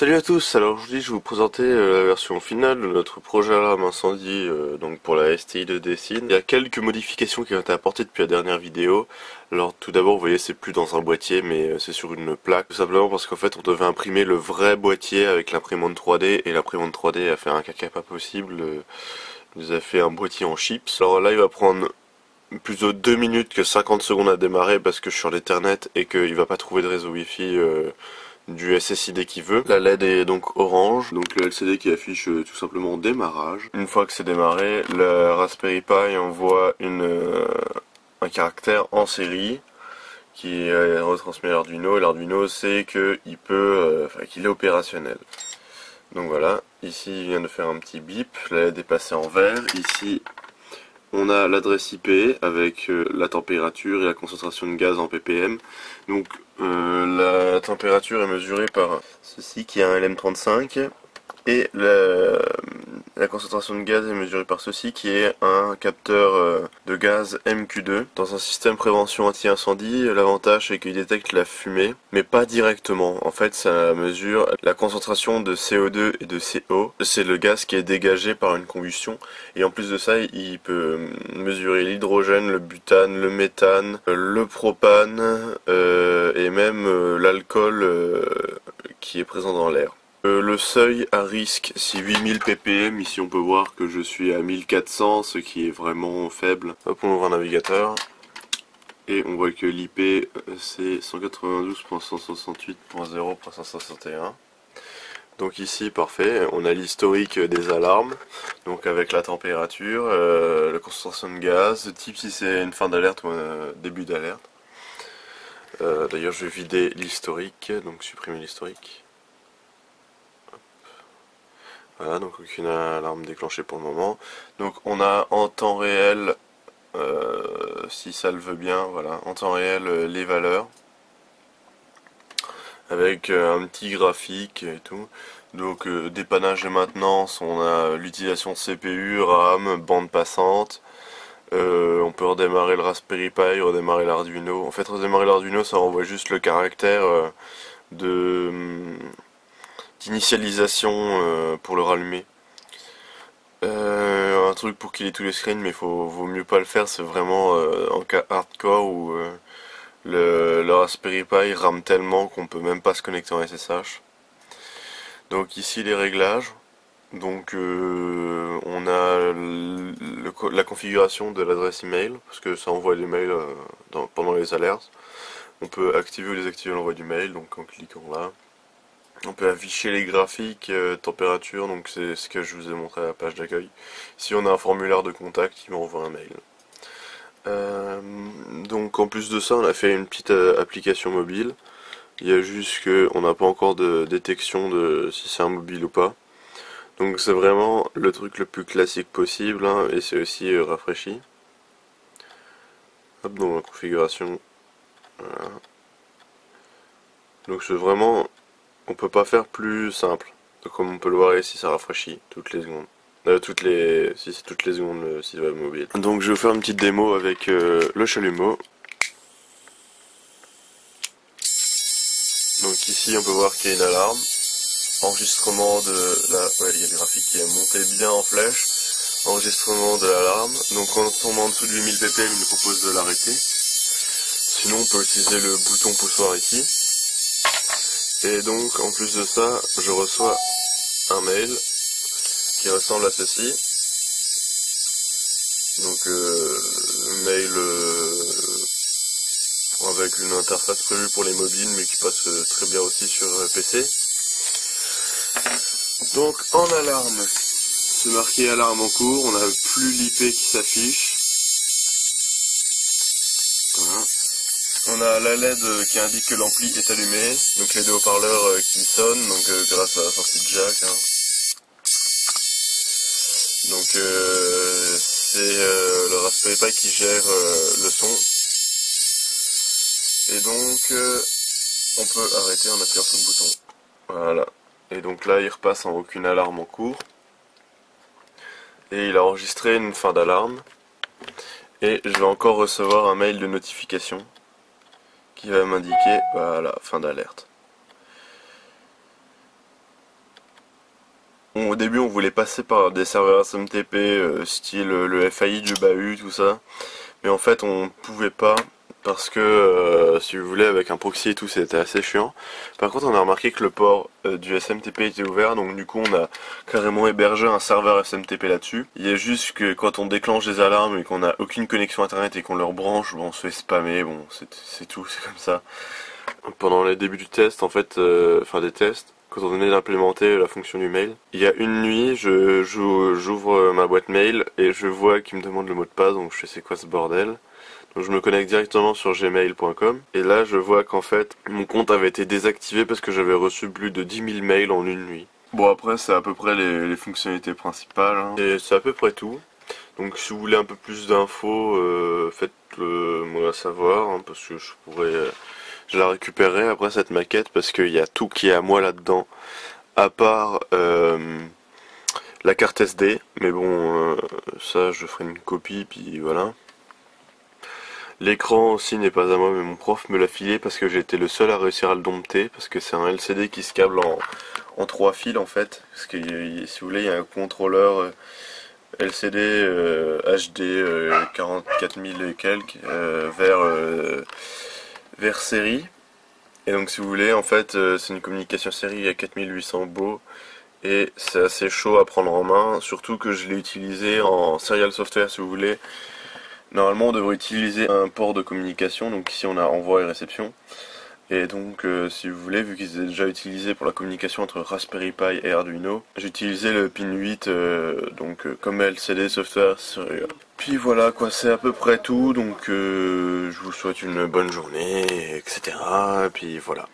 Salut à tous, alors aujourd'hui je vais vous présenter la version finale de notre projet alarme incendie donc pour la STI de Dessine. Il y a quelques modifications qui ont été apportées depuis la dernière vidéo. Alors tout d'abord vous voyez c'est plus dans un boîtier mais c'est sur une plaque. Tout simplement parce qu'en fait on devait imprimer le vrai boîtier avec l'imprimante 3D et l'imprimante 3D a fait un caca pas possible. Il nous a fait un boîtier en chips. Alors là il va prendre plus de 2 minutes que 50 secondes à démarrer parce que je suis sur l'Ethernet et qu'il va pas trouver de réseau Wi-Fi du SSID qu'il veut. La LED est donc orange, donc le LCD qui affiche tout simplement démarrage. Une fois que c'est démarré, le Raspberry Pi envoie un caractère en série qui retransmet l'Arduino, et l'Arduino sait qu'il peut, qu'il est opérationnel. Donc voilà, ici il vient de faire un petit bip, la LED est passée en vert, ici on a l'adresse IP avec la température et la concentration de gaz en ppm. Donc la température est mesurée par ceci qui est un LM35 et la concentration de gaz est mesurée par ceci qui est un capteur de gaz MQ2. Dans un système prévention anti-incendie, l'avantage c'est qu'il détecte la fumée, mais pas directement. En fait, ça mesure la concentration de CO2 et de CO. C'est le gaz qui est dégagé par une combustion. Et en plus de ça, il peut mesurer l'hydrogène, le butane, le méthane, le propane et même l'alcool qui est présent dans l'air. Le seuil à risque c'est 8000 ppm, ici on peut voir que je suis à 1400, ce qui est vraiment faible. Hop, on ouvre un navigateur et on voit que l'IP c'est 192.168.0.561. Donc ici parfait, on a l'historique des alarmes, donc avec la température, la concentration de gaz, le type si c'est une fin d'alerte ou un début d'alerte. D'ailleurs je vais vider l'historique, donc supprimer l'historique. Voilà, donc aucune alarme déclenchée pour le moment. Donc on a en temps réel, si ça le veut bien, voilà, en temps réel les valeurs. Avec un petit graphique et tout. Donc dépannage et maintenance, on a l'utilisation de CPU, RAM, bande passante. On peut redémarrer le Raspberry Pi, redémarrer l'Arduino. En fait redémarrer l'Arduino ça renvoie juste le caractère de d'initialisation pour le rallumer. Un truc pour qu'il ait tous les screens, mais vaut mieux pas le faire, c'est vraiment en cas hardcore où le Raspberry Pi rame tellement qu'on peut même pas se connecter en SSH. Donc ici les réglages, donc on a la configuration de l'adresse email, parce que ça envoie les mails pendant les alertes. On peut activer ou désactiver l'envoi du mail, donc en cliquant là. On peut afficher les graphiques, température, donc c'est ce que je vous ai montré à la page d'accueil. Si on a un formulaire de contact, il m'envoie un mail. Donc en plus de ça, on a fait une petite application mobile. Il y a juste qu'on n'a pas encore de détection de si c'est un mobile ou pas. Donc c'est vraiment le truc le plus classique possible, hein, et c'est aussi rafraîchi. Hop, dans la configuration. Voilà. Donc c'est vraiment, on peut pas faire plus simple. Donc comme on peut le voir ici, ça rafraîchit toutes les secondes. Si c'est toutes les secondes le site web mobile. Donc je vais vous faire une petite démo avec le chalumeau. Donc ici on peut voir qu'il y a une alarme. Enregistrement de la... Ouais, il y a le graphique qui est monté bien en flèche. Enregistrement de l'alarme. Donc quand on est en dessous de 8000 ppm, il nous propose de l'arrêter. Sinon on peut utiliser le bouton poussoir ici. Et donc en plus de ça, je reçois un mail qui ressemble à ceci. Donc mail avec une interface prévue pour les mobiles mais qui passe très bien aussi sur PC. Donc en alarme, c'est marqué alarme en cours, on n'a plus l'IP qui s'affiche. Voilà. On a la LED qui indique que l'ampli est allumé, donc les deux haut-parleurs qui sonnent, donc grâce à la sortie de jack. Hein. Donc c'est le Raspberry Pi qui gère le son. Et donc on peut arrêter en appuyant sur le bouton. Voilà. Et donc là il repasse en aucune alarme en cours. Et il a enregistré une fin d'alarme. Et je vais encore recevoir un mail de notification qui va m'indiquer, voilà, fin d'alerte. Au début on voulait passer par des serveurs SMTP style le FAI du bahut, tout ça. Mais en fait on pouvait pas parce que si vous voulez avec un proxy et tout c'était assez chiant. Par contre on a remarqué que le port du SMTP était ouvert, donc du coup on a carrément hébergé un serveur SMTP là-dessus. Il y a juste que quand on déclenche des alarmes et qu'on n'a aucune connexion internet et qu'on leur branche, bon, on se fait spammer, bon c'est tout, c'est comme ça. Pendant les débuts du test en fait, enfin des tests, quand on venait d'implémenter la fonction du mail, il y a une nuit, j'ouvre ma boîte mail et je vois qu'il me demande le mot de passe, donc je sais c'est quoi ce bordel. Donc je me connecte directement sur gmail.com et là je vois qu'en fait mon compte avait été désactivé parce que j'avais reçu plus de 10 000 mails en une nuit. Bon après c'est à peu près les fonctionnalités principales, hein. Et c'est à peu près tout. Donc si vous voulez un peu plus d'infos, faites-le moi savoir, hein, parce que je la récupérerai après cette maquette parce qu'il y a tout qui est à moi là-dedans, à part la carte SD, mais bon ça je ferai une copie puis voilà. L'écran aussi n'est pas à moi, mais mon prof me l'a filé parce que j'ai été le seul à réussir à le dompter, parce que c'est un LCD qui se câble en 3 fils en fait. Parce que si vous voulez, il y a un contrôleur LCD HD 44 000 et quelques vers série. Et donc si vous voulez, en fait, c'est une communication série à 4800 baux. Et c'est assez chaud à prendre en main, surtout que je l'ai utilisé en serial software si vous voulez. Normalement on devrait utiliser un port de communication, donc ici on a envoi et réception. Et donc si vous voulez, vu qu'ils étaient déjà utilisés pour la communication entre Raspberry Pi et Arduino, j'ai utilisé le pin 8 comme LCD software serial. Puis voilà quoi, c'est à peu près tout, donc je vous souhaite une bonne journée, etc. Et puis voilà.